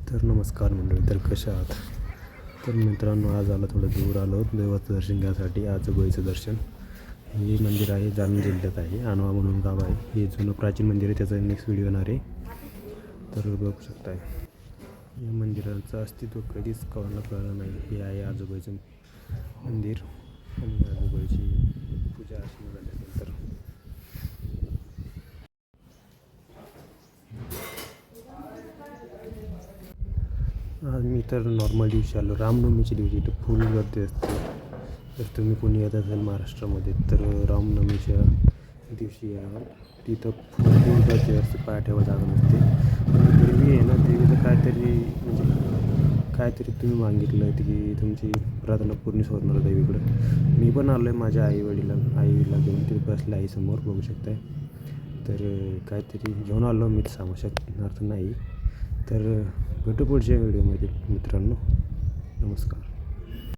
तर नमस्कार मंडळी. तर कशा आहात? तर मित्रांनो, आज थोडं दूर आलो देवाचं दर्शन घ्यायसाठी. आजोबाईचं दर्शन. हे मंदिर आहे, जालना जिल्ह्यात आहे. आणवा म्हणून गाव आहे. हे जुनं प्राचीन मंदिर आहे, त्याचा नेक्स्ट व्हिडिओ येणार आहे. तर बघू शकताय, या मंदिराचं अस्तित्व कधीच कोणाला कळलं नाही. हे आहे आजोबाईचं मंदिर आणि आजोबाईची पूजा अर्चना झाल्यानंतर आज मी तर नॉर्मल दिवशी आलो. रामनवमीच्या दिवशी इथं फुल गर्दी असते. जर तुम्ही कोणी येत असाल महाराष्ट्रामध्ये तर रामनवमीच्या दिवशी या. तिथं फुल गर्दी असते, पाय ठेवा जागा नसते. देवी आहे ना, देवीचं काहीतरी तुम्ही मागितलं की तुमची प्रार्थना पूर्ण होणार देवीकडं. मी पण आलो आहे माझ्या आईला घेऊन. ते बसले आईसमोर, बघू शकताय. तर काहीतरी घेऊन आलो, मीच सांगू शकणार तर नाही. तर भेटू पुढच्या व्हिडिओमध्ये मित्रांनो. नमस्कार.